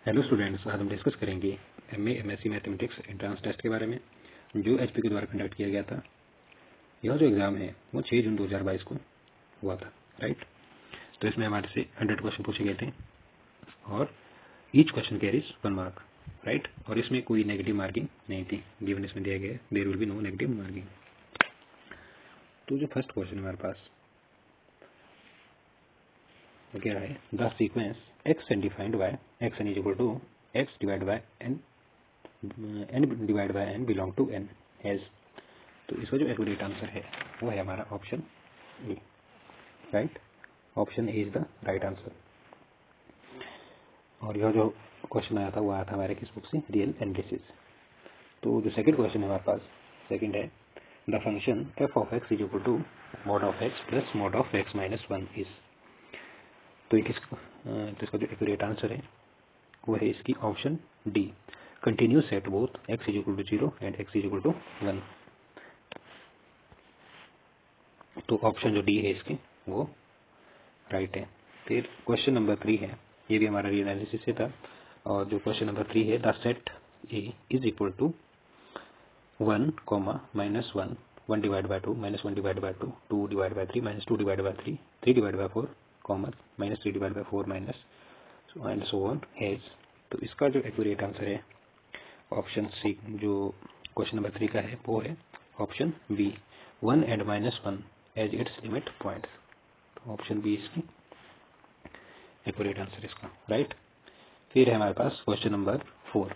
Hello students, आज हम discuss करेंगे MA MSc mathematics entrance test के बारे में जो एचपी के द्वारा कंडक्ट किया गया था। यह जो एग्ज़ाम है वो 6 जून 2022 को हुआ था, राइट। तो इसमें हमारे से 100 क्वेश्चन पूछे गए थे और each question carries 1 mark, right. और इसमें कोई नेगेटिव मार्किंग नहीं थी, गिवन इसमें दिया गया है there will be no negative marking. तो जो फर्स्ट क्वेश्चन हमारे पास वो क्या है, the sequence x n defined by x n is equal to x divide by N belong to n has. तो इसका जो एक्यूरेट आंसर है वो है हमारा option A, right. Option A is the right answer. और यह जो क्वेश्चन आया था वो आया था हमारे किस बुक से, रियल एनालिसिस। तो जो सेकंड क्वेश्चन है हमारे पास, सेकंड है the function F of x is equal to mod of x plus mod of x minus 1 is. तो इसका जो एक्यूरेट आंसर है वो है इसकी option D, continuous set both x is equal to 0 and x is equal to 1। तो option जो D है इसकी वो राइट है। फिर क्वेश्चन नंबर 3 है, ये भी हमारा रीएनालिसिस से था। और जो क्वेश्चन नंबर 3 है, the set A is equal to 1, minus 1, 1 divide by 2, minus 1 divide by 2, 2 divide by 3, minus 2 divide by 3, 3 divide by 4, minus 3 divide by 4, minus and so on has. तो इसका जो एक्यूरेट आंसर है option C, जो question number 3 का है वो है option B, 1 and minus 1 as its limit points. तो ऑप्शन बी इसकी एक्यूरेट आंसर इसका, राइट। फिर है हमारे पास question number 4,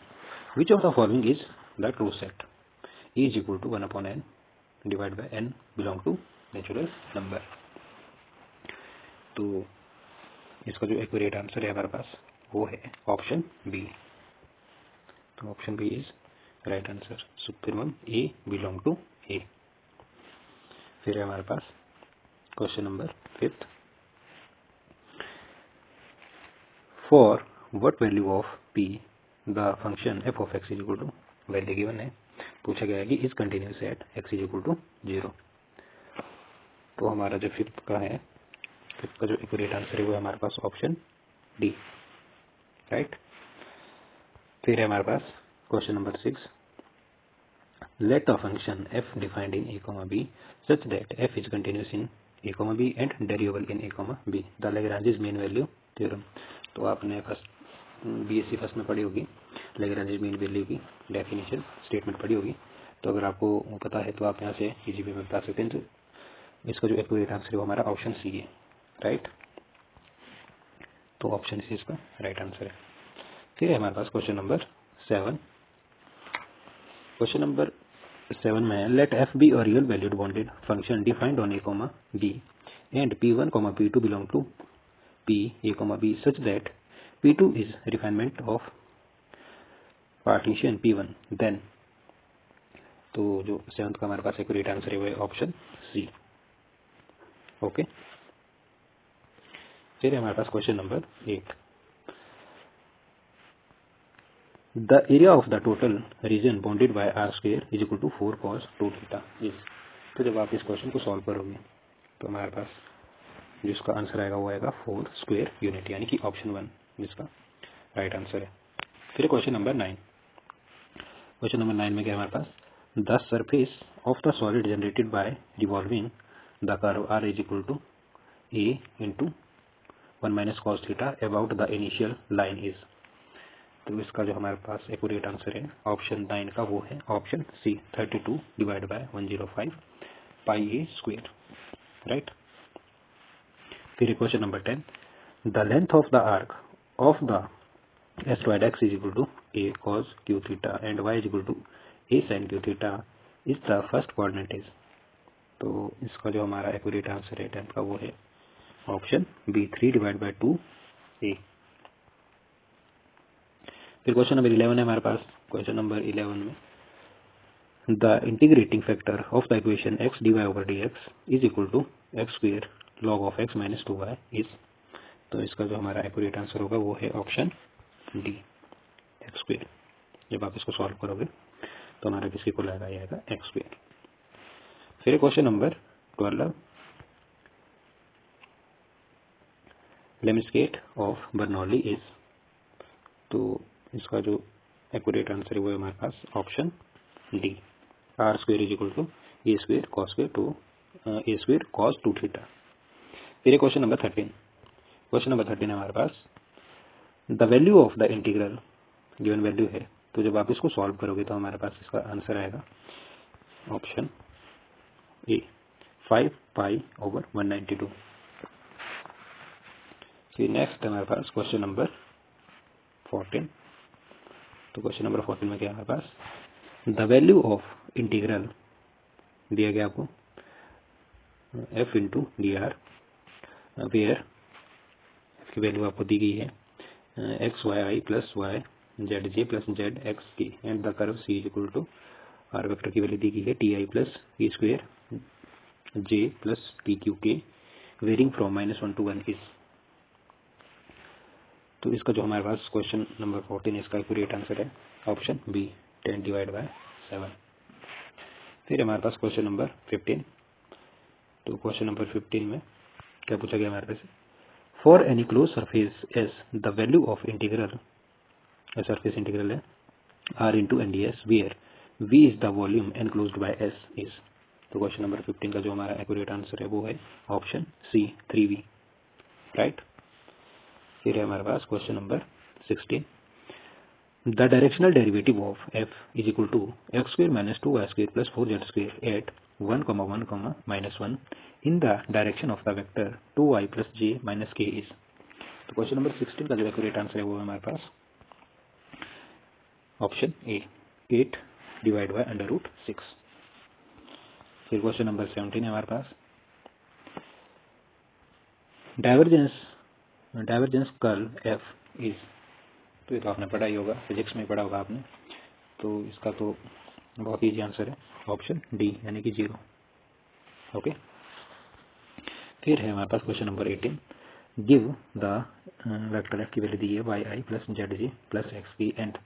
which of the following is the true set, E is equal to 1 upon N divide by N belong to natural number. तो इसका जो एक्यूरेट आंसर है हमारे पास वो है ऑप्शन बी। तो option B is right answer, supremum A belong to A. फिर है हमारे पास question number 5, for what value of P the function F of x is equal to, value given है, पूछा गया है कि is continuous at X is equal to 0। तो हमारा जो 5th का है, 5th का जो एक्यूरेट आंसर है वो है हमारे पास ऑप्शन डी, राइट। फिर है हमारे पास question number 6, let a function f defined in a comma b such that f is continuous in a comma b and derivable in a comma b, the Lagrange's mean value theorem। तो आपने first BSc first में पढ़ी होगी Lagrange's mean value की definition statement पढ़ी होगी। तो अगर आपको वो पता है तो आप यहाँ से इजी वे में बता सकते हैं। तो इसका जो एक्यूरेट आंसर है वो हमारा ऑप्शन सी है, राइट। तो ऑप्शन सी इसका राइट आंसर है। फिर है हमारे पास क्वेश्चन नंबर 7। क्वेश्चन नंबर 7 में लेट एफ बी और real valued bounded function defined on a comma b and P1, P2 belong to P A, B such that P2 is refinement of partition P1 then. तो जो 7th का हमारे पास accurate answer है वो है option C, okay. फिर है हमारे पास question number 8, the area of the total region bounded by R square is equal to 4 cos 2 theta is. तो जब आप इस क्वेश्चन को सॉल्व करोगे तो हमारे पास जिसका आंसर आएगा वो आएगा 4 स्क्वायर यूनिट, यानी कि ऑप्शन 1 जिसका राइट आंसर है। फिर क्वेश्चन नंबर 9, क्वेश्चन नंबर 9 में क्या है हमारे पास, the surface of the solid generated by revolving the curve R is equal to A into 1 minus cos theta about the initial line is. तो इसका जो हमारे पास एक्यूरेट आंसर है ऑप्शन 9 का वो है option C, 32 divide by 105 pi A square, right. फिर question number 10, the length of the arc of the astroid X is equal to A cos q theta and y is equal to a sine q theta is the first coordinate is. तो इसका जो हमारा accurate answer है 10th का वो है option B, 3 divide by 2 ए। फिर question number 11 है हमारे पास। क्वेश्चन नंबर 11 में the integrating factor of the equation x d y over d x is equal to x square log of x minus 2y is. तो इसका जो हमारा accurate answer होगा वो है ऑप्शन डी, एक्स स्क्वेयर। जब आप इसको सॉल्व करोगे तो हमारा किसके को आएगा, ये आएगा एक्स स्क्वेयर। फिर question number 12, lemniscate of Bernoulli is. तो इसका जो एक्यूरेट आंसर है वो है हमारे पास option D, R square is equal to A square cos square two A square cos 2 theta. फिर क्वेश्चन नंबर 13। क्वेश्चन नंबर 13 है हमारे पास the value of the integral, given value है, तो जब आप इसको सॉल्व करोगे तो हमारे पास इसका आंसर आएगा ऑप्शन ए 5 पाई ओवर 192। फिर नेक्स्ट हमारे पास क्वेश्चन नंबर 14। तो क्वेश्चन नंबर 14 में क्या है हमारे पास द वैल्यू ऑफ इंटीग्रल दिया गया आपको f into d r, where f की वैल्यू आपको दी गई है एक्स वाई आई plus y z j plus z x की, and the curve c is equal to r vector की वैल्यू दी गई है t i plus e square j plus p q k, varying from -1 to 1 is. तो इसका जो हमारे पास क्वेश्चन नंबर 14 इसका एक्यूरेट आंसर है ऑप्शन बी 10/7। फिर हमारे पास क्वेश्चन नंबर 15। तो क्वेश्चन नंबर 15 में क्या पूछा गया हमारे पास for any close surface S the value of integral, surface integral है R into N D S where V is the volume enclosed by S is. तो क्वेश्चन नंबर 15 का जो हमारा एक्यूरेट आंसर है वो है ऑप्शन सी 3V, राइट। फिर है हमारे पास question number 16। The directional derivative of f is equal to x square minus 2y square plus 4z square at 1, 1, -1 in the direction of the vector 2y plus j minus k is. तो question number 16 का जो accurate answer है वो है हमारे पास option ए 8/√6। फिर question number 17 है हमारे पास डाइवर्जेंस कर्ल f इज। तो ये तो आपने पढ़ा ही होगा, फिजिक्स में पढ़ा होगा आपने, तो इसका तो बहुत ईजी आंसर है ऑप्शन डी यानी कि 0, ओके। फिर है हमारे पास question number 18। Give the vector F की वैल्यू दी है वाई आई plus Z J plus X की, and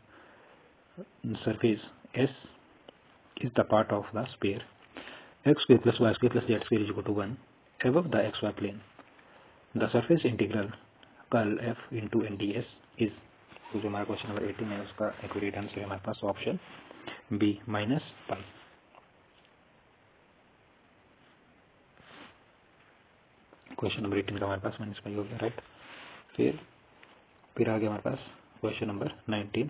surface S is the part of the sphere X square plus Y square plus Z square is equal to 1 above the xy plane the surface integral curl f into N D S is. तो जो हमारा question number 18 है उसका accurate answer है हमारे पास option B -π। Question number 18 का हमारे पास -π हो गया, राइट। फिर आ गया हमारे पास question number 19।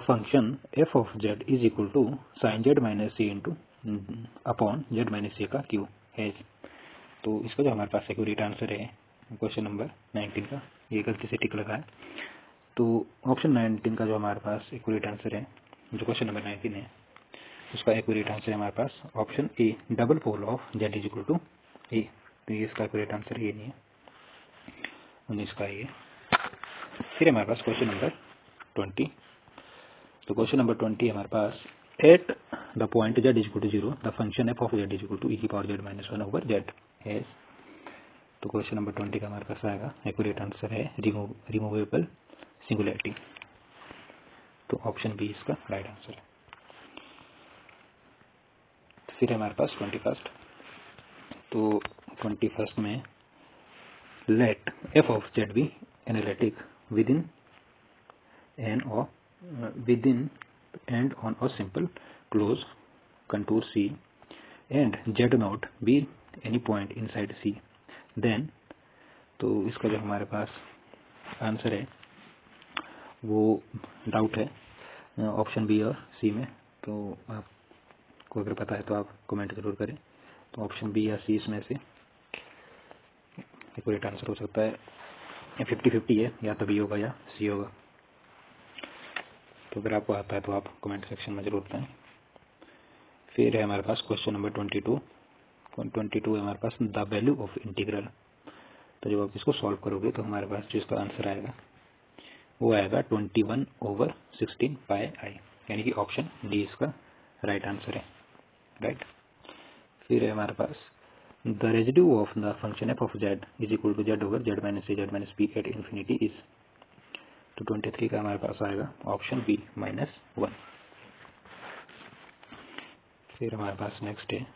Function f of z is equal to sine Z minus C into upon Z minus C का क्यू है। तो इसका जो हमारे पास एक्यूरेट आंसर है क्वेश्चन नंबर 19 का, ये गलती से टिक लगा है, तो ऑप्शन 19 का जो हमारे पास एक्यूरेट आंसर है, जो क्वेश्चन नंबर 19 है उसका एक्यूरेट आंसर है हमारे पास option A double pole of Z is equal to A. तो ये इसका एक्यूरेट आंसर ये नहीं है, 19 का ये। फिर हमारे पास क्वेश्चन नंबर 20। तो क्वेश्चन नंबर 20 है हमारे पास at the point Z is equal to 0 the function F of Z is equal to E की power Z minus 1 over Z है। तो क्वेश्चन नंबर 20 का हमारे पास आएगा एक्यूरेट आंसर है रिमूवेबल सिंगुलैरिटी। तो ऑप्शन बी इसका राइट आंसर है। फिर है हमारे पास 21st। तो 21st में let F of Z be analytic with and on a simple close contour c and z not be any point inside c then. तो इसका जो हमारे पास आंसर है वो डाउट है ऑप्शन बी और सी में। तो आपको अगर पता है तो आप कमेंट जरूर करें। तो ऑप्शन बी या सी इसमें से एक्यूरेट आंसर हो सकता है, 50-50 है, या तो बी होगा या सी होगा। तो अगर आपको आता है तो आप कमेंट सेक्शन में जरूर बताएं। फिर है हमारे पास क्वेश्चन नंबर 22 है हमारे पास द वैल्यू ऑफ इंटीग्रल। तो जब आप इसको सॉल्व करोगे तो हमारे पास जो इसका आंसर आएगा वो आएगा 21/16 पाई आई, यानी कि ऑप्शन डी इसका राइट आंसर है, राइट। फिर है हमारे पास the residue of the function F of Z is equal to Z over Z minus C Z minus P at infinity is. तो 23 का हमारे पास आएगा ऑप्शन बी -1। फिर हमारे पास नेक्स्ट है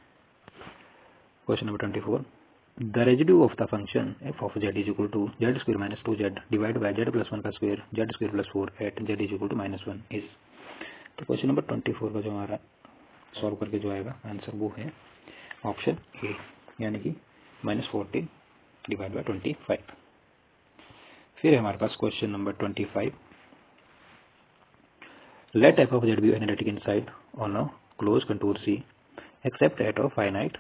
question number 24। The residue of the function F of Z is equal to z square minus 2z divide by z plus 1 का square z square plus 4 at z is equal to -1 is. तो question number 24 का जो हमारा solve करके जो आएगा answer वो है ऑप्शन ए, यानी कि -40 डिवाइड बाई 25। फिर है हमारे पास question number 25। Let F of Z be analytic inside on a close contour C except at a finite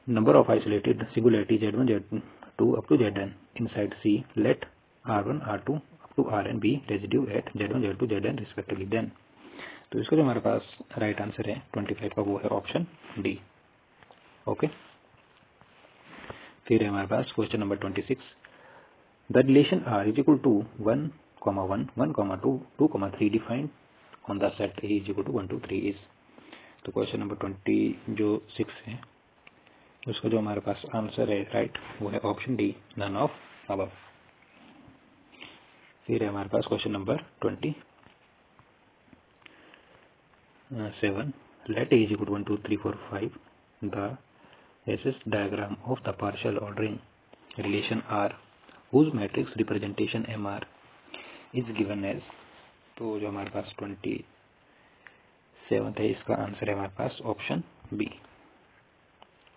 number of isolated singularity z1 z2 up to zn inside C, let r1 r2 up to rn be residue at z1 z2 zn respectively then। तो इसका जो हमारे पास right answer है 25 का वो है option D. Okay, फिर है हमारे पास question number 26। The relation r is equal to 1, 1, 1, 2, 2, 3 defined on the set a is equal to 1, 2, 3 is. तो क्वेश्चन नंबर 26 है उसका जो हमारे पास आंसर है राइट वो है option D, none of above. फिर है हमारे पास question number 27। Let A is equal to 1, 2, 3, 4, 5 the SS diagram of the partial ordering relation R whose matrix representation M R is given as. तो जो हमारे पास 27 है इसका आंसर है हमारे पास option B.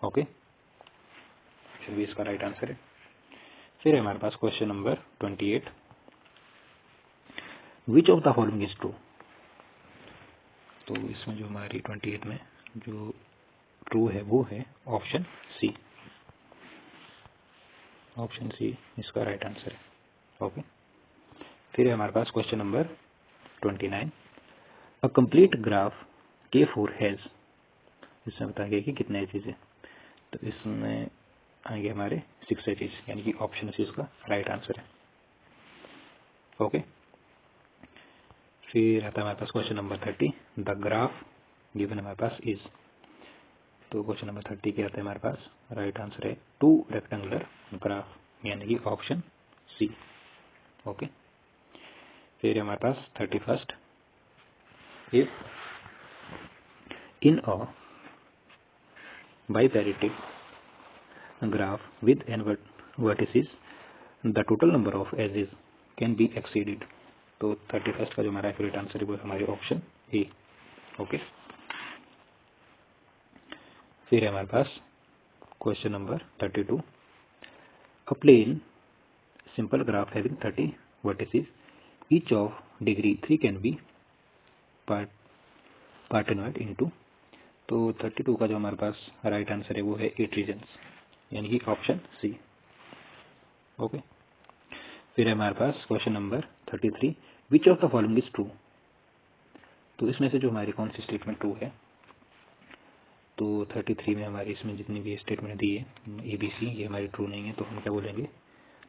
Okay, option B इसका राइट आंसर है। फिर है हमारे पास question number 28। Which of the following is true. तो इसमें जो हमारी 28 में जो ट्रू है वो है ऑप्शन सी। ऑप्शन सी इसका राइट आंसर है। ओके, फिर है हमारे पास question number 29। A complete graph K4 has, इसमें बताया कि कितने एजेस है। तो इसमें आएंगे हमारे 6 एजेस, यानी कि ऑप्शन सी इसका राइट आंसर है। ओके, फिर आता है हमारे पास question number 30। The graph given हमारे पास इज। तो क्वेश्चन नंबर 30 के आता है हमारे पास राइट आंसर है 2 रेक्टेंगुलर ग्राफ, यानी कि ऑप्शन सी। ओके, फिर हमारे पास 31। If in a biparallel graph with n vertices the total number of edges can be exceeded। तो 31 का जो हमारा एक्यूरेट आंसर है वो हमारे ऑप्शन ए। ओके, फिर है हमारे पास question number 32। A plane simple graph having 30 vertices each of degree 3 can be paranoid into। तो 32 का जो हमारे पास राइट आंसर है वो है 8 रीजन्स, यानी कि ऑप्शन सी। ओके, फिर है हमारे पास question number 33। Which of the following is true. तो इसमें से जो हमारी कौन सी स्टेटमेंट ट्रू है। तो 33 में हमारी इसमें जितनी भी स्टेटमेंट दी है ए बी सी, ये हमारी ट्रू नहीं है, तो हम क्या बोलेंगे,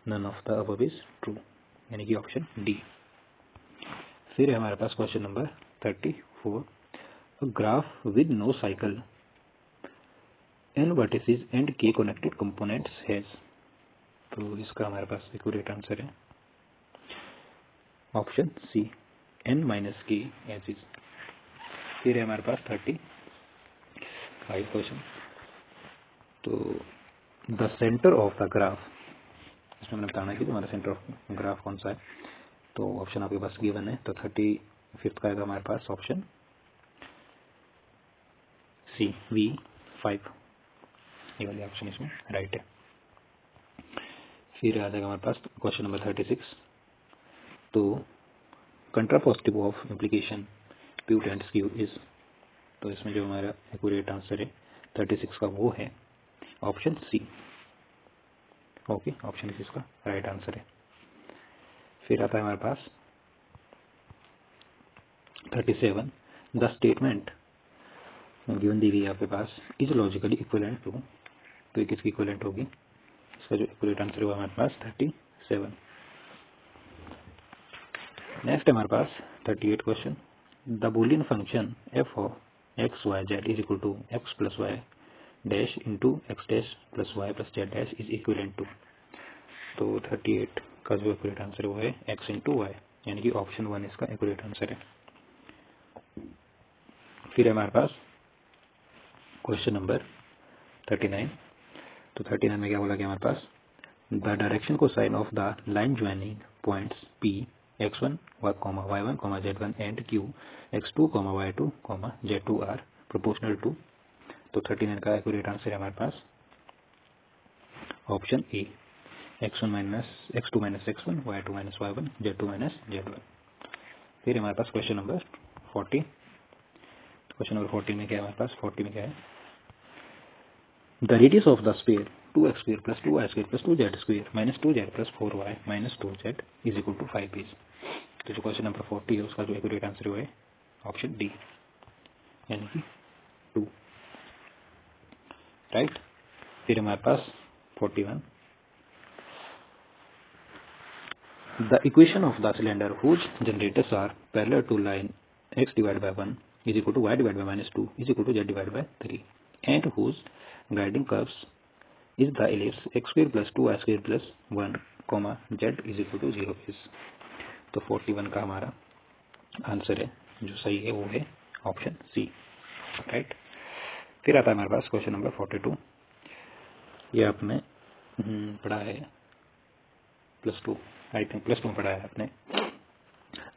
none of the above is true, यानी कि ऑप्शन डी। फिर है हमारे पास question number 34। Graph with no cycle n vertices and k connected components has। तो इसका हमारे पास एक्यूरेट आंसर है ऑप्शन सी, n माइनस के एजेस। फिर है हमारे पास 35 क्वेश्चन। तो the centre of the graph, इसमें हमने बताना है कि हमारा सेंटर ऑफ ग्राफ कौन सा है। तो ऑप्शन आपके पास गिवन है, तो 35 का आएगा हमारे पास ऑप्शन सी, V5, ये वाले ऑप्शन इसमें राइट है। फिर आ जाएगा हमारे पास क्वेश्चन नंबर 36। तो contrapositive of implication P tends Q is. तो इसमें जो हमारा एक्यूरेट आंसर है 36 का वो है option C. Okay, option C इसका राइट आंसर है। फिर आता है हमारे पास 37। द स्टेटमेंट गिवन दी गई आपके पास इज लॉजिकली इक्विवेलेंट टू। तो किसकी इक्विवेलेंट होगी, इसका जो एक्यूरेट आंसर हुआ हमारे पास 37। नेक्स्ट है हमारे पास 38 question. The Boolean function F of x y z is equal to x plus y dash into x dash plus y plus z dash is equivalent to. तो 38 का जो एक्यूरेट आंसर वो है एक्स इंटू वाई, यानी कि option 1 इसका accurate answer है। फिर हमारे पास क्वेश्चन नंबर 39। तो 39 में क्या बोला गया हमारे पास, the direction cosines of the line joining points P x1, y1, z1 and Q x2, y2, z2 are proportional to. तो 39 का एक्यूरेट आंसर है हमारे पास option A, x2 minus x1, y2 minus y1, z2 minus z1। फिर हमारे पास question number 40। Question number 40 में क्या है हमारे पास, 40 में क्या है, the radius of the sphere 2x² + 2y² + 2z² - 2z + 4y - 2z is equal to 5 is. तो जो क्वेश्चन नंबर 40 है उसका जो एक्यूरेट आंसर है ऑप्शन डी, यानी कि 2, राइट। फिर हमारे पास 41, the equation of the cylinder whose generators are parallel to line x/1 is equal to y/-2 is equal to z/3 and whose guiding curves is the ellipse x² + 2y² + 1, z is equal to 0 is. तो 41 का हमारा answer है जो सही है वो है option C, right. फिर आता है हमारे पास क्वेश्चन नंबर 42। ये आपने पढ़ा है +2, आई थिंक +2 में पढ़ा है आपने।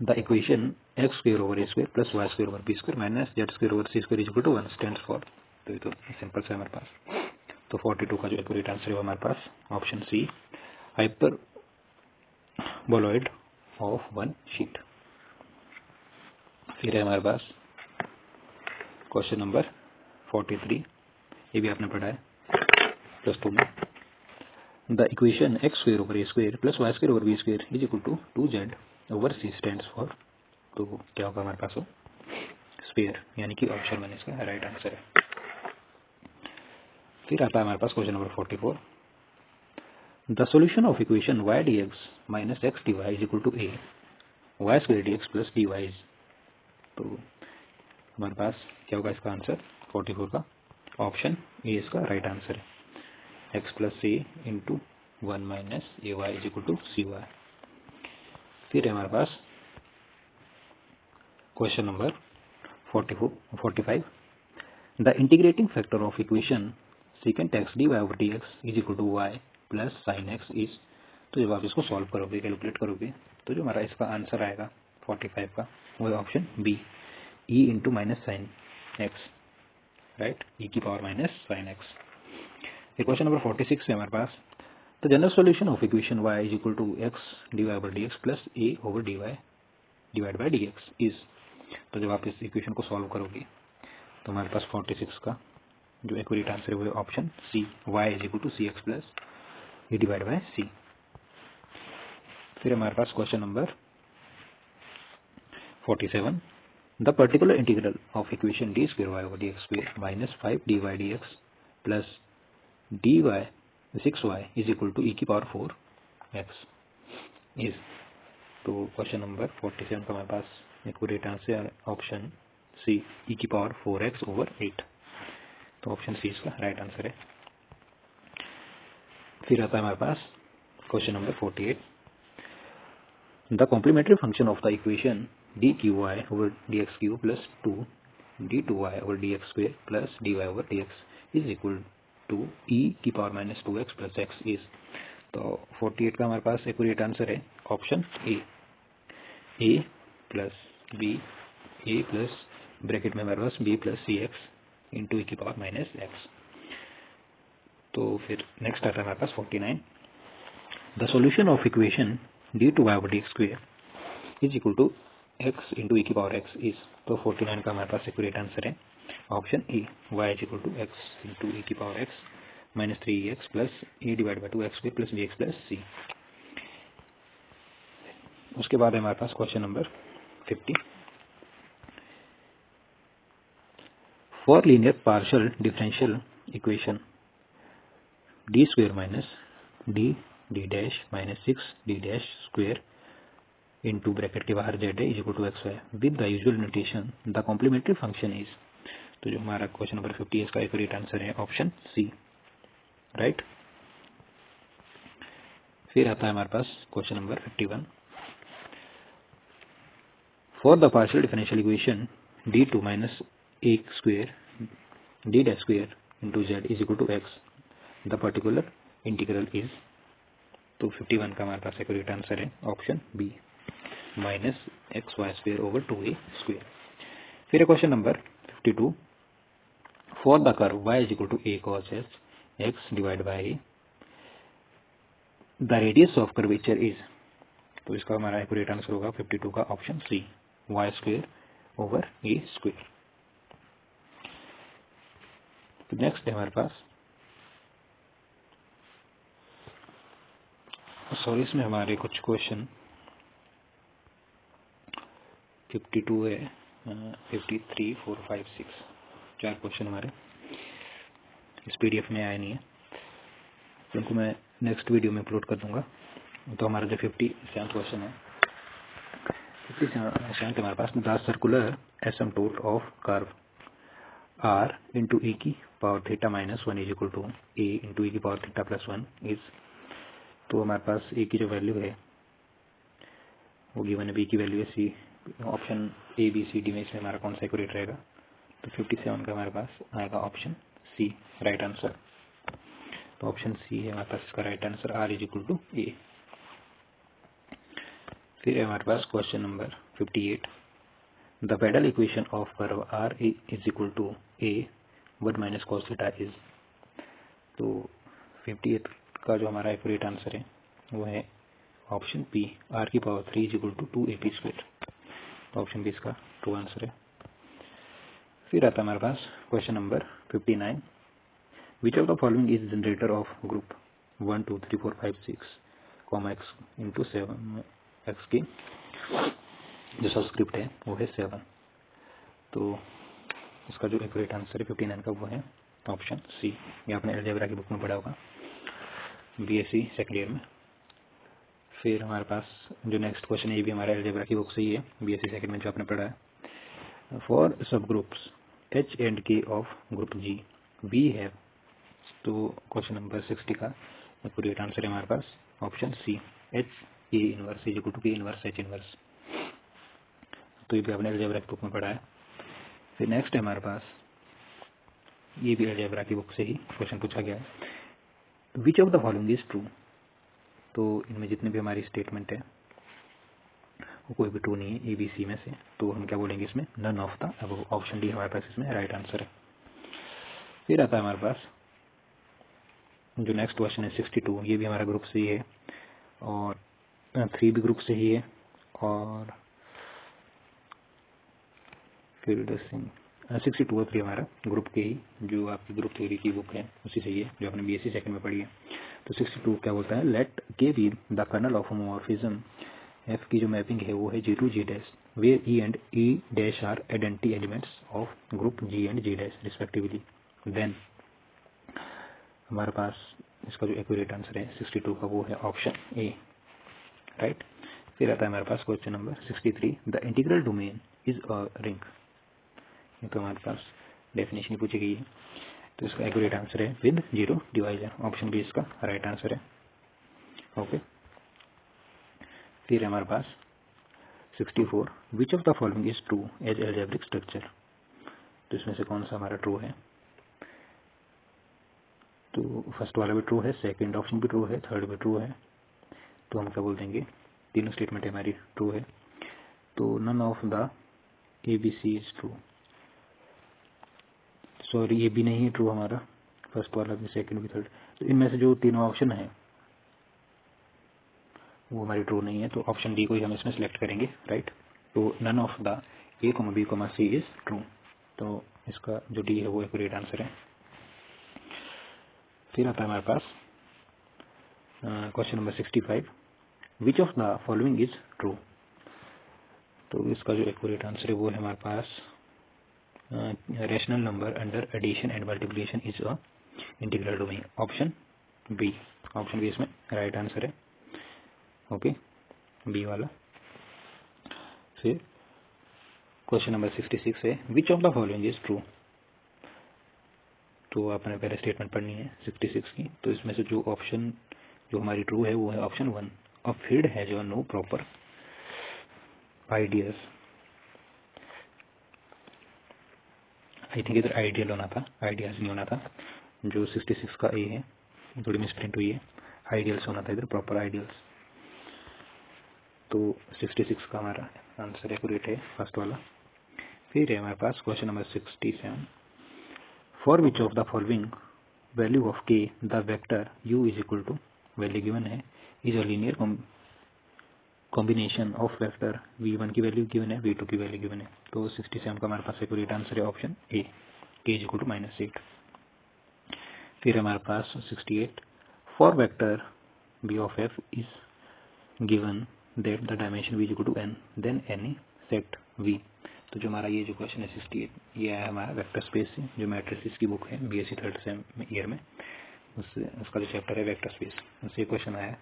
The equation x² / a² + y² / b² - z² / c² is equal to 1 stands for. तो ये तो सिंपल सा है हमारे पास। तो 42 का जो एक्यूरेट आंसर है हमारे पास option C, hyperboloid of one sheet. फिर है हमारे पास क्वेश्चन नंबर 43, ये भी आपने पढ़ा है +2 में। The equation x² / a² + y² / b² is equal to 2z / c stands for. तो क्या होगा हमारे पास, स्फीयर, यानी कि ऑप्शन 1 इसका राइट आंसर है। फिर आता है हमारे पास question number 44, the solution of equation y dx - x dy is equal to a y² dx + dy is. तो हमारे पास क्या होगा इसका आंसर 44 का, ऑप्शन ए इसका राइट आंसर है, x + a × 1 - ay is equal to cy। फिर है हमारे पास question number 45, the integrating factor of equation secant x dy/dx is equal to y + sin x is. तो जब आप इसको सॉल्व करोगे, कैलकुलेट करोगे, तो जो हमारा इसका आंसर आएगा 45 का वो है option B, e × -sin x, right, e की पावर -sin x। फिर क्वेश्चन नंबर 46 है हमारे पास, the general solution of equation y is equal to x dy/dx + a/dy divide by dx is. तो जब आप इस इक्वेशन को सॉल्व करोगे तो हमारे पास 46 का जो एक्यूरेट आंसर है वो है option C, y is equal to cx + a divide by c। फिर हमारे पास question number 47, the particular integral of equation d²y/dx² - 5dy/dx + dy/6y is equal to e की पावर 4x इज। तो क्वेश्चन नंबर 47 का हमारे पास एक्यूरेट आंसर है option C, e की पावर 4x/8। तो ऑप्शन सी इसका राइट आंसर है। फिर आता है हमारे पास question number 48, the complementary function of the equation dqy/dx³ + 2 d2y/dx² + dy/dx is equal to e की पावर -2x + x इज। तो 48 का हमारे पास एक्यूरेट आंसर है option A + b, a plus bracket में हमारे पास b + cx × e की पावर -x। तो फिर नेक्स्ट आता है हमारे पास 49, the solution of equation d2y/dx² is equal to x × e की पावर x इज। तो 49 का हमारे पास एक्यूरेट आंसर है option A, y is equal to x × e की power x - 3x + a divide by 2x² + bx + c। उसके बाद है हमारे पास question number 50, for linear partial differential equation d² - d d' - 6d' into bracket के बाहर z is equal to xy with the usual notation the complementary function is. तो जो हमारा क्वेश्चन नंबर 50 इसका एक्यूरेट आंसर है ऑप्शन सी, राइट। फिर आता है हमारे पास question number 51, for the partial differential equation d2 - a² d' into z is equal to x the particular integral is, तो 51 का हमारे पास एक्यूरेट आंसर है option B, minus XY² over 2A²। फिर question number 52, for the curve y is equal to a cos x divide by the radius of curvature is, तो इसका हमारा accurate answer होगा 52 का option C, y² over a²। तो next है हमारे पास, sorry इसमें हमारे कुछ क्वेश्चन 52 है, 53, 4, 5, 6 4 क्वेश्चन हमारे इस PDF में आए नहीं है, तो उनको मैं नेक्स्ट वीडियो में अपलोड कर दूंगा। तो हमारा जो 57 क्वेश्चन है, 57 हमारे पास, the circular asymptote of curve r into e की power theta minus 1 is equal to a into e की पावर थीटा प्लस 1 इज, तो हमारे पास a की जो वैल्यू है वो गिवन है, b की वैल्यू है c, option A B C D में इसमें हमारा कौन सा एक्यूरेट रहेगा, तो 57 का हमारे पास आएगा ऑप्शन सी, राइट आंसर। तो ऑप्शन सी है हमारे पास इसका right answer, r is equal to a। फिर है हमारे पास question number 58, the pedal equation of curve r is equal to a 1 minus cos theta is, तो 58 का जो हमारा एक्यूरेट आंसर है वो है ऑप्शन पी, r की power 3 is equal to 2ap²। तो ऑप्शन बी इसका ट्रू आंसर है। फिर आता है हमारे पास question number 59, which of the following is generator of group 1 2 3 4 5 6 x into 7 x की जो सबस्क्रिप्ट है वो है 7, तो इसका जो एक्यूरेट आंसर है 59 का वो है ऑप्शन सी। ये आपने अलजेब्रा की बुक में पढ़ा होगा BSc सेकेंड ईयर में। फिर हमारे पास जो नेक्स्ट क्वेश्चन है ये भी हमारे अलजेब्रा की बुक से ही है, BSc सेकेंड में जो आपने पढ़ा है, for subgroups H and K of group G we have, तो क्वेश्चन नंबर 60 का एक्यूरेट आंसर है हमारे पास option C, H A inverse is equal to K inverse H inverse, तो ये भी आपने अलजेब्रा की बुक में पढ़ा है। फिर नेक्स्ट है हमारे पास, ये भी अलजेब्रा की बुक से ही क्वेश्चन पूछा गया है, which of the following is true, तो इनमें जितने भी हमारी स्टेटमेंट है वो कोई भी ट्रू नहीं है ABC में से, तो हम क्या बोलेंगे इसमें, none of the above, option D हमारे पास इसमें राइट आंसर है। फिर आता है हमारे पास जो नेक्स्ट क्वेश्चन है 62, ये भी हमारा ग्रुप से ही है और 3 भी ग्रुप से ही है, और फिर 62 और 3 हमारा ग्रुप के ही, जो आपकी ग्रुप थ्योरी की बुक है उसी से ही है, जो आपने BSc सेकंड में पढ़ी है। तो 62 क्या बोलता है, let k be the kernel of homomorphism, F की जो मैपिंग है वो है G to G dash, where E and E dash are identity elements of group G and G dash respectively, then हमारे पास इसका जो एक्यूरेट आंसर है 62 का वो है ऑप्शन ए, राइट। फिर आता है हमारे पास question number 63, the integral domain is a ring, ये तो हमारे पास डेफिनेशन पूछी गई है, तो इसका एक्यूरेट आंसर है विद 0 डिवाइजर, ऑप्शन बी इसका राइट आंसर है, ओके। फिर हमारे पास 64, which of the following is true as algebraic structure, तो इसमें से कौन सा हमारा ट्रू है, तो फर्स्ट वाला भी ट्रू है, सेकंड ऑप्शन भी ट्रू है, थर्ड भी ट्रू है, तो हम क्या बोल देंगे, तीनों स्टेटमेंट हमारी ट्रू है, तो none of the ABC is true, sorry ये भी नहीं है ट्रू हमारा, फर्स्ट वाला भी, सेकंड भी, थर्ड, तो इनमें से जो तीनों ऑप्शन है वो हमारी ट्रू नहीं है, तो ऑप्शन डी को ही हम इसमें सिलेक्ट करेंगे, राइट। तो none of the A, B, C is true, तो इसका जो डी है वो एक्यूरेट आंसर है। फिर आता है हमारे पास question number 65, which of the following is true, तो इसका जो एक्यूरेट आंसर है वो है हमारे पास rational number under addition and multiplication is a integral domain, option B, option B इसमें राइट आंसर है, ओके, बी वाला। फिर क्वेश्चन नंबर 66 है, which of the following is true, तो आपने पहले स्टेटमेंट पढ़नी है 66 की, तो इसमें से जो ऑप्शन जो हमारी ट्रू है वो है ऑप्शन 1, अ फील्ड है जो no proper ideas, I think इधर आइडियल होना था, आइडियाज नहीं होना था, जो 66 का ए है, थोड़ी मिसप्रिंट हुई है, आइडियल्स होना था इधर, प्रॉपर आइडियल्स। तो 66 का हमारा आंसर एक्यूरेट है फर्स्ट वाला। फिर है हमारे पास question number 67, for which of the following value of k the vector u is equal to, value given है, is a linear combination of vector v1 की वैल्यू गिवन है, v2 की वैल्यू गिवन है। तो 67 का हमारे पास एक्यूरेट आंसर है option A, k is equal to -8। फिर हमारे पास 68, for vector b of f is given that the dimension v is equal to n then any set v। तो जो हमारा ये जो क्वेश्चन है 68, ये है हमारा वेक्टर स्पेस से, जो मैट्रिसेस की बुक है बीएससी थर्ड सेम ईयर में, उसका जो चैप्टर है वेक्टर स्पेस, उससे क्वेश्चन आया है।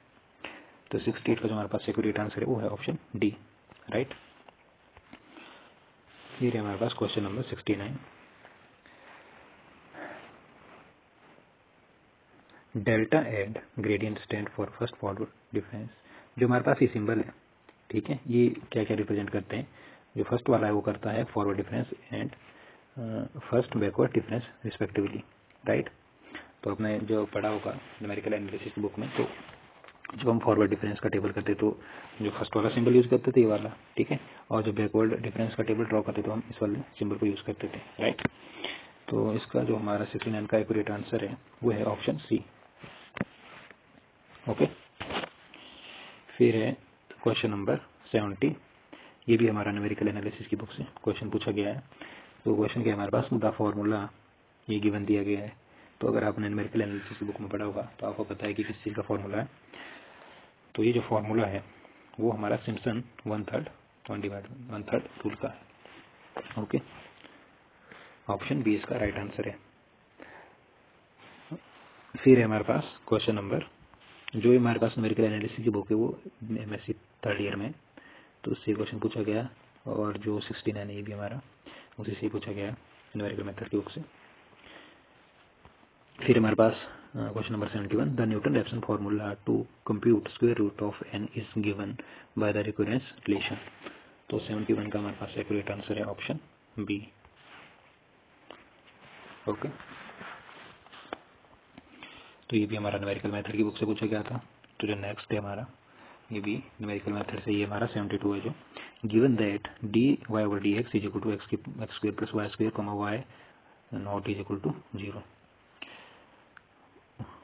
तो 68 का जो हमारे पास एक्यूरेट आंसर है वो है ऑप्शन डी, राइट। फिर है हमारे पास question number 69, delta and gradient stand for first forward difference. जो हमारे पास ये सिंबल है, ठीक है, ये क्या क्या रिप्रेजेंट करते हैं। जो फर्स्ट वाला है वो करता है forward difference and first backward difference respectively, right. तो आपने जो पढ़ा होगा न्यूमेरिकल एनालिसिस की बुक में, तो जब हम फॉरवर्ड डिफरेंस का टेबल करते तो जो फर्स्ट वाला सिंबल यूज करते थे ये वाला, ठीक है, और जो बैकवर्ड डिफरेंस का टेबल ड्रॉ करते तो हम इस वाले सिंबल को यूज करते थे, राइट। तो इसका जो हमारा 69 का एक्यूरेट आंसर है वो है ऑप्शन सी, ओके। फिर है क्वेश्चन नंबर 70, ये भी हमारा न्यूमेरिकल एनालिसिस की बुक से क्वेश्चन पूछा गया है। तो क्वेश्चन क्या है हमारे पास, द फॉर्मूला ये गिवन दिया गया है। तो अगर आपने न्यूमेरिकल एनालिसिस की बुक में पढ़ा होगा तो आपको पता है कि किस चीज़ का फॉर्मूला है। तो ये जो फॉर्मूला है वो हमारा सिम्पसन 1/3 रूल का है, ओके। ऑप्शन बी इसका राइट आंसर है। फिर है हमारे पास क्वेश्चन नंबर, जो हमारे पास न्यूमेरिकल एनालिसिस की बुक है वो एमएससी थर्ड ईयर में, तो उससे क्वेश्चन पूछा गया, और जो 69 है ये भी हमारा उसी से पूछा गया न्यूमेरिकल मेथड की बुक से। फिर हमारे पास question number 71, the Newton Raphson formula to compute square root of n is given by the recurrence relation. तो 71 का हमारे पास एक्यूरेट आंसर है ऑप्शन बी, ओके। तो ये भी हमारा न्यूमेरिकल मेथड की बुक से पूछा गया था। तो जो नेक्स्ट है हमारा, ये भी न्यूमेरिकल मेथड से, ये हमारा 72 है, जो given that dy/dx is equal to x square plus y square comma y not is equal to 0,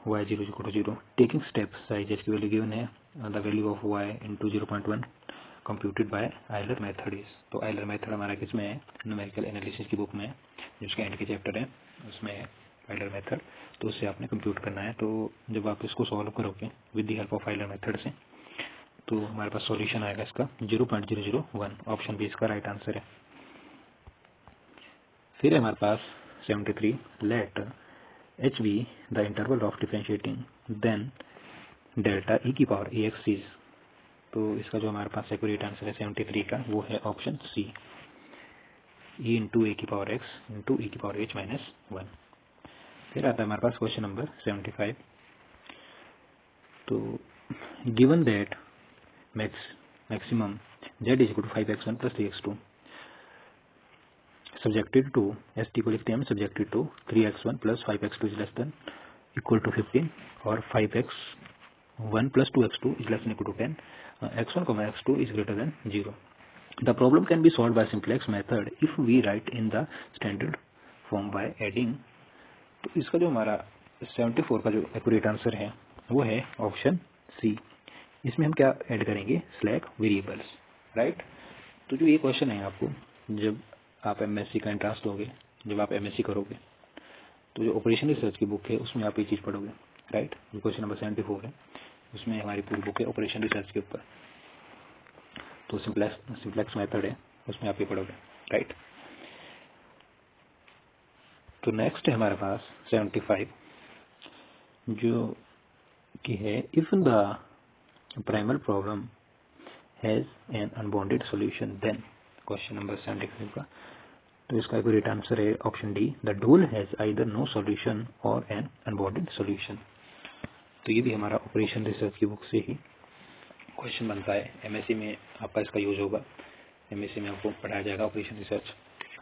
y 0 is equal to 0, taking step size h की वैल्यू गिवन है, the value of y into 0.1 computed by Euler method is. तो Euler method हमारा किस में है, numerical analysis की book में, जिसके एंड के चैप्टर है उसमें है आयलर मेथड। तो उससे आपने कंप्यूट करना है। तो जब आप इसको सॉल्व करोगे with the help of Euler method से, तो हमारे पास सॉल्यूशन आएगा इसका 0.001, ऑप्शन बी इसका राइट आंसर है। फिर है हमारे पास 73, let H be the interval of differentiating then delta E की पावर ए एक्स इज। तो इसका जो हमारे पास एक्यूरेट आंसर है 73 का वो है ऑप्शन सी, ई इंटू ए की पावर एक्स इंटू ई की पावर एच माइनस 1। फिर आता है हमारे पास क्वेश्चन नंबर 75, तो given that maximum z is equal to 5x1 plus 3x2 subjected to, S T को लिखते हैं हम, subjected to 3x1 plus 5x2 is less than equal to 15 और 5x1 plus 2x2 is less than equal to 10, x1 x2 is greater than 0. The problem can be solved by simplex method if we write in the standard form by adding। तो इसका जो हमारा 74 का जो accurate answer है वो है option सी। इसमें हम क्या ऐड करेंगे, स्लैक वेरिएबल्स, राइट। तो जो ये क्वेश्चन है आपको, जब आप एमएससी का एंट्रांस दोगे, जब आप एमएससी करोगे, तो जो ऑपरेशन रिसर्च की बुक है उसमें आप ये चीज़ पढ़ोगे, राइट। जो क्वेश्चन नंबर 74 है उसमें हमारी पूरी बुक है ऑपरेशन रिसर्च के ऊपर। तो सिंप्लेक्स मेथड है उसमें आप ये पढ़ोगे, राइट। तो नेक्स्ट है हमारे पास 75, जो कि है if the primal problem has an unbounded solution then, question number 75 का। तो इसका एक्यूरेट आंसर है option D, the dual has either no solution और एन अनबाउंडेड सॉल्यूशन। तो ये भी हमारा ऑपरेशन रिसर्च की बुक से ही क्वेश्चन बनता है। एमएससी में आपका इसका यूज होगा, एमएससी में आपको पढ़ाया जाएगा ऑपरेशन रिसर्च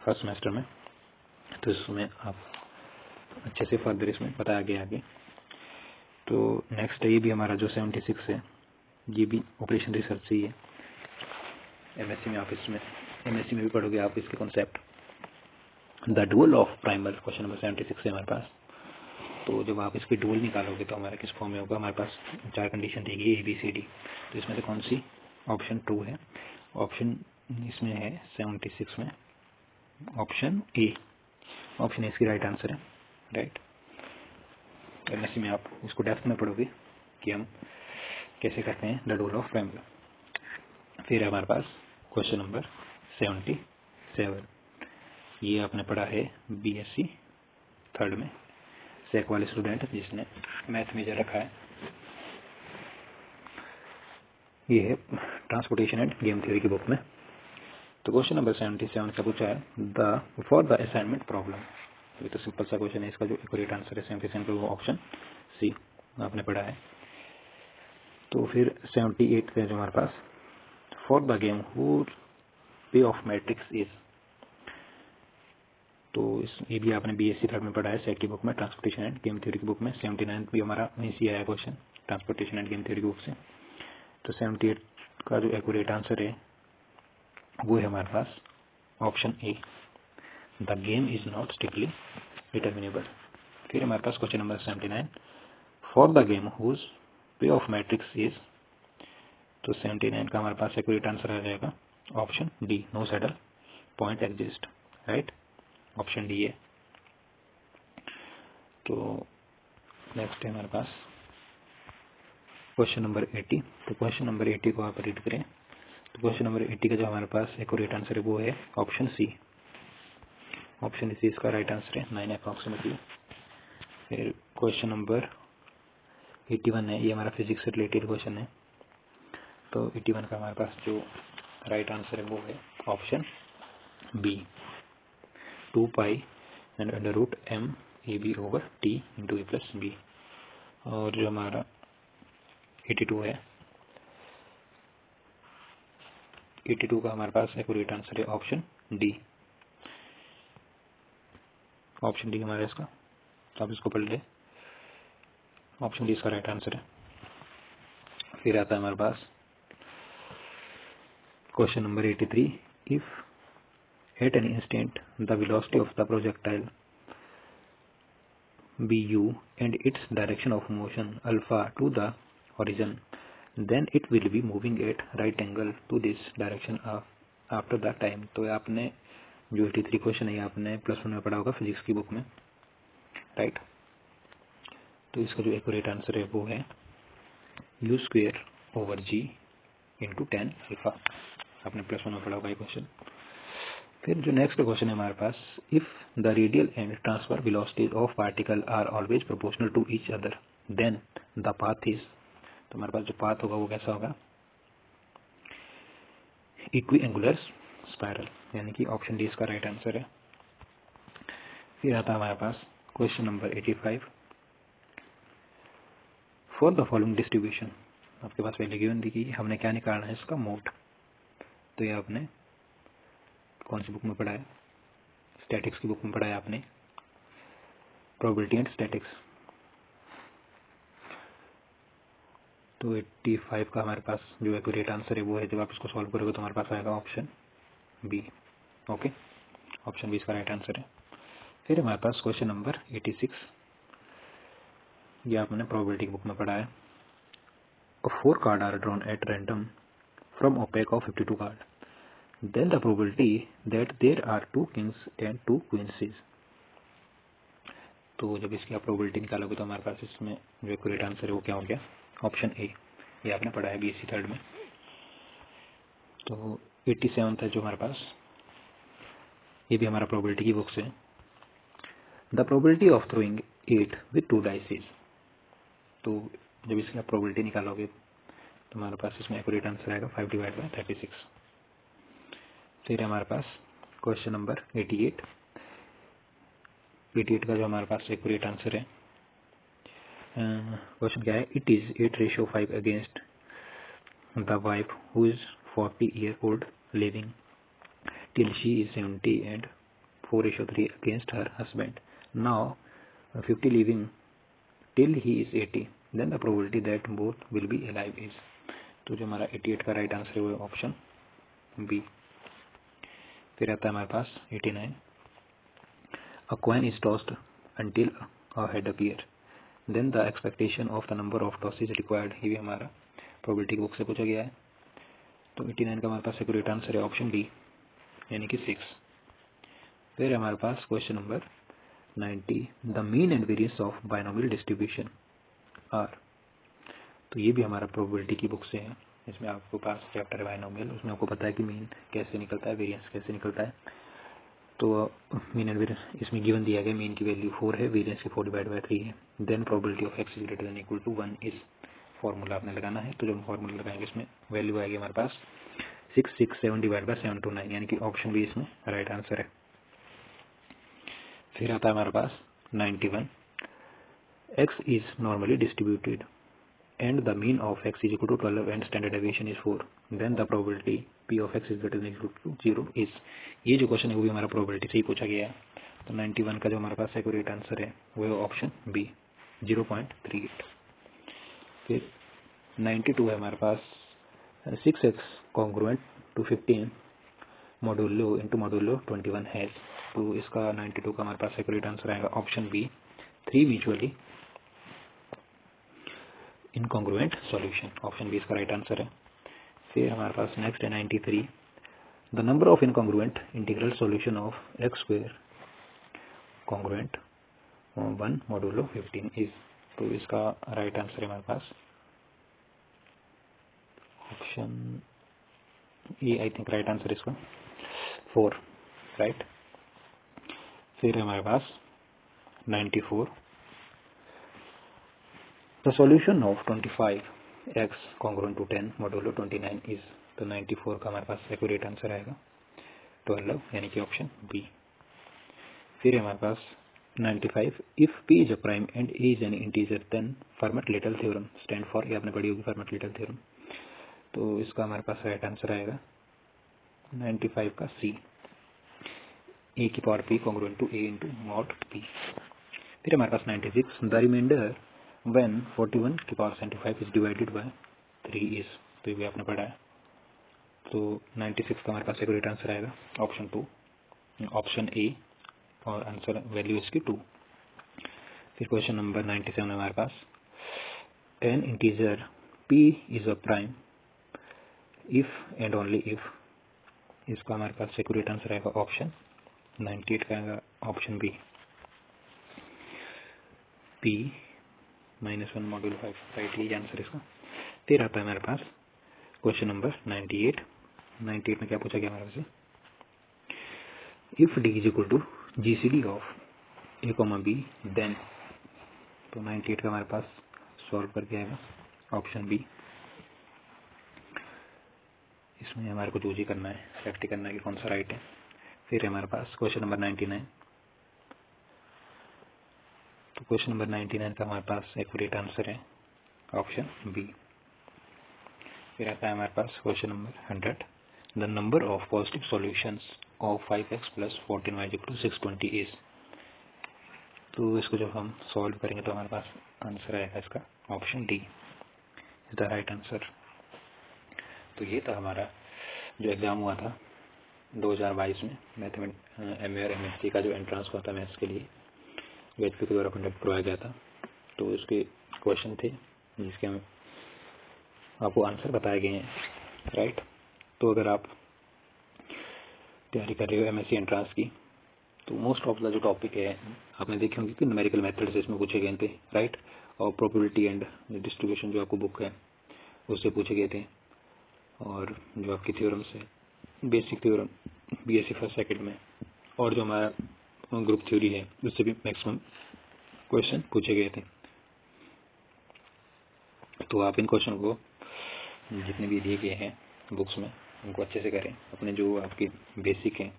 फर्स्ट सेमेस्टर में। तो इसमें आप अच्छे से फर्दर इसमें बताया गया आगे। तो नेक्स्ट ये भी हमारा जो 76 है, ये भी ऑपरेशन रिसर्च से ही है। एमएससी में आप इसमें एमएससी में भी पढ़ोगे आप इसके concept. The dual of primal, question number 76 है हमारे पास। तो जब आप इसकी डुअल निकालोगे तो हमारा किस फॉर्म में होगा, हमारे पास 4 कंडीशन देगी ABCD। तो इसमें से कौन सी, ऑप्शन 2 है। ऑप्शन इसमें है 76 में ऑप्शन ए। ऑप्शन ए इसकी राइट आंसर है, राइट। एमएससी में आप इसको डेप्थ में पढ़ोगे कि हम कैसे करते हैं द डुअल ऑफ प्राइमल। फिर हमारे पास क्वेश्चन नंबर 77, ये आपने पढ़ा है BSc 3rd में, सेक वाले स्टूडेंट जिसने मैथ मेजर रखा है। ये है ट्रांसपोर्टेशन एंड गेम थ्योरी की बुक में। तो क्वेश्चन नंबर 77 का पूछा है फॉर द असाइनमेंट प्रॉब्लम। ये तो सिंपल सा क्वेश्चन है, इसका जो एक्यूरेट आंसर है 77 का वो ऑप्शन सी आपने पढ़ा है। तो फिर 78 का जो हमारे पास, for the game whose payoff matrix is. तो ये भी आपने BSc 3rd में पढ़ा है सेट की बुक में, ट्रांसपोर्टेशन एंड गेम थ्योरी की बुक में। 79 भी हमारा वहीं से आया question, transportation end game theory की बुक से। तो 78 का जो एक्यूरेट आंसर है वो है हमारे पास option A, the game is not strictly determinable. फिर हमारे पास question number 79, for the game whose payoff matrix is. तो 79 का हमारे पास एक्यूरेट आंसर आ जाएगा option D, no saddle point exist, right. Option D है। तो नेक्स्ट है हमारे पास क्वेश्चन नंबर 80। तो क्वेश्चन नंबर 80 को आप रीड करें। तो क्वेश्चन नंबर 80 का जो हमारे पास एक्यूरेट आंसर है वो है ऑप्शन सी। ऑप्शन सी इसका राइट आंसर है 9 अप्रॉक्सीमेटली। फिर क्वेश्चन नंबर 81 है, ये हमारा फिजिक्स से रिलेटेड क्वेश्चन है। तो 81 का हमारे पास जो राइट आंसर है वो है option B, 2 pi and under root m/ab over t into a plus b। और जो हमारा 82 है, 82 का हमारे पास एक्यूरेट आंसर है ऑप्शन डी। ऑप्शन डी हमारा इसका, तो आप इसको पढ़ ले, ऑप्शन डी इसका राइट आंसर है। फिर आता है हमारे पास question number 83, if at an instant the velocity of the projectile be u and its direction of motion alpha to the horizon, then it will be moving at right angle to this direction after the time। तो आपने जो 83 question है आपने +1 में पढ़ा होगा physics की book में, राइट। तो इसका जो एक्यूरेट आंसर है वो है u²/g × tan अल्फा। आपने +1 में पढ़ा होगा ये क्वेश्चन। फिर जो नेक्स्ट क्वेश्चन है हमारे पास, if the radial and transfer velocities of particle are always proportional to each other then the path is. तो हमारे पास जो पाथ होगा वो कैसा होगा, इक्विएंगुलर स्पाइरल, यानी कि ऑप्शन डी इसका राइट आंसर है। फिर आता है हमारे पास question number 85, for the following distribution. आपके पास पहले गिवन थी कि हमने क्या निकालना है, इसका मोड। तो ये आपने कौन सी बुक में पढ़ा है, स्टैटिक्स की बुक में पढ़ा है आपने, प्रोबेबिलिटी एंड स्टैटिक्स। तो 85 का हमारे पास जो एक्यूरेट आंसर है वो है, जब आप इसको सॉल्व करोगे तो हमारे पास आएगा option B. Okay, option B इसका राइट आंसर है। फिर हमारे पास क्वेश्चन नंबर 86, ये आपने प्रोबेबिलिटी की बुक में पढ़ा है। 4 card are drawn at random from a pack of 52 card, then the probability that there are 2 kings and 2 queens is। तो जब इसकी आप प्रोबेबिलिटी निकालोगे तो हमारे पास इसमें जो एक्यूरेट आंसर है वो क्या हो गया, ऑप्शन ए। ये आपने पढ़ा है BSc 3rd में। तो 87 था जो हमारे पास, ये भी हमारा प्रोबेबिलिटी की बुक से। The probability of throwing 8 with 2 dice is। तो जब इसकी आप प्रोबेबिलिटी निकालोगे तो हमारे पास इसमें एक्यूरेट आंसर आएगा 5/36। फिर हमारे पास क्वेश्चन नंबर 88 का जो हमारे पास एक्यूरेट आंसर है, क्वेश्चन क्या है, it is 8:5 against the wife who is 40 year old living till she is 70 and 4:3 against her husband. Now 50 living till he is 80, then the probability that both will be alive is, तो जो हमारा 88 का right answer है वो option B. फिर आता है हमारे पास 89, a coin is tossed until a head appear, then the expectation of the number of tosses required, ये भी हमारा प्रोबेबिलिटी बुक से पूछा गया है। तो 89 का हमारे पास एक्यूरेट आंसर है ऑप्शन डी, यानी कि 6। फिर हमारे पास question number 90, the mean and variance of binomial distribution are, तो ये भी हमारा प्रोबेबिलिटी की बुक से है। इसमें आपको पास चैप्टर है बायनोमियल, उसमें आपको पता है कि मीन कैसे निकलता है, वेरियंस कैसे निकलता है। तो मीन एंड वेरियंस इसमें गिवन दिया गया, मीन की वैल्यू 4 है, वेरियंस की 4/3 है। Then probability of x greater than equal to 1 is, formula आपने लगाना है। तो जो फॉर्मूला लगाएंगे इसमें वैल्यू आएगी हमारे पास 667/729, यानी कि ऑप्शन बी इसमें राइट आंसर है। फिर आता है हमारे पास 91, x is normally distributed and the mean of x is equal to 12 and standard deviation is 4, then the probability p of x is greater than equal to 0 is, ये जो question है वो भी हमारा प्रोबेबिलिटी से ही पूछा गया है। तो 91 का जो हमारे पास एक्यूरेट आंसर है वो है ऑप्शन बी, 0.38। फिर 92 है हमारे पास, 6x congruent to 15 modulo into modulo 21 है। तो इसका 92 का हमारे पास एक्यूरेट आंसर आएगा option B, 3 mutually incongruent solution, option B इसका राइट आंसर है। फिर हमारे पास नेक्स्ट है 93, the number of incongruent integral solution of x square congruent 1 modulo 15 is, तो इसका राइट आंसर है हमारे पास option A, I think right answer इसका 4, राइट। फिर हमारे पास 94, the solution of 25x congruent to 10 modulo 29 is, तो 94 का हमारे पास एक्यूरेट आंसर आएगा 12, यानी कि ऑप्शन बी। फिर हमारे पास 95, if p is a prime and a is an integer then Fermat little theorem stand for, ये आपने पढ़ी होगी फर्मेट-लिटल थ्योरम। तो इसका हमारे पास राइट आंसर आएगा 95 का सी, a की power p congruent to a into mod p। फिर हमारे पास 96, द रिमाइंडर व्हेन 41 की power 75 is divided by 3 is, तो ये भी आपने पढ़ा है। तो 96 का हमारे पास एक्यूरेट आंसर आएगा ऑप्शन 2, ऑप्शन ए, और आंसर वैल्यू इसकी 2। फिर क्वेश्चन नंबर 97 है हमारे पास, an integer p is a prime if and only if, इसका हमारे पास एक्यूरेट आंसर आएगा ऑप्शन 98 का आएगा option B, p -1 module 5, right, ये आंसर इसका। फिर आता है हमारे पास क्वेश्चन नंबर 98, 98 में क्या पूछा गया हमारे से, if d is equal to GCD of a, b then, तो 98 का हमारे पास सॉल्व करके आएगा ऑप्शन बी। इसमें हमारे को चूज ही करना है, सेलेक्ट ही करना है कि कौन सा राइट है। फिर हमारे पास क्वेश्चन नंबर 99, तो क्वेश्चन नंबर 99 का हमारे पास एक्यूरेट आंसर है ऑप्शन बी। फिर आता है हमारे पास question number 100, the number of positive solutions of 5x plus 14y equal to 620 is, तो इसको जब हम सॉल्व करेंगे तो हमारे पास आंसर आएगा इसका option D is the right answer. तो ये था हमारा जो एग्ज़ाम हुआ था 2022 में मैथमेटिक्स MA और MSc का जो एंट्रेंस हुआ था मैथ्स के लिए, वेटफी के द्वारा कंडक्ट करवाया गया था। तो उसके क्वेश्चन थे जिसके हम आपको आंसर बताए गए हैं, राइट। तो अगर आप तैयारी कर रहे हो MSc एंट्रेंस की, तो मोस्ट ऑफ द जो टॉपिक है आपने देखे होंगे कि न्यूमेरिकल मेथड्स इसमें पूछे गए थे, राइट, और प्रोबेबिलिटी एंड डिस्ट्रीब्यूशन जो आपको बुक है उससे पूछे गए थे, और जो आपकी थ्योरम्स है basic theorem BSc first second में, और जो हमारा ग्रुप थ्योरी है उससे भी मैक्सिमम क्वेश्चन पूछे गए थे। तो आप इन क्वेश्चन को जितने भी दिए गए हैं बुक्स में उनको अच्छे से करें, अपने जो आपकी बेसिक है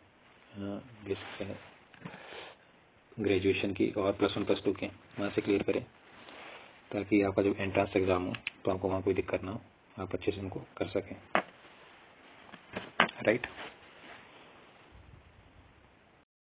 ग्रेजुएशन की और +1 +2 के वहाँ से क्लियर करें, ताकि आपका जब एंट्रेंस एग्जाम हो तो आपको वहाँ कोई दिक्कत ना हो, आप अच्छे से उनको कर सकें, राइट।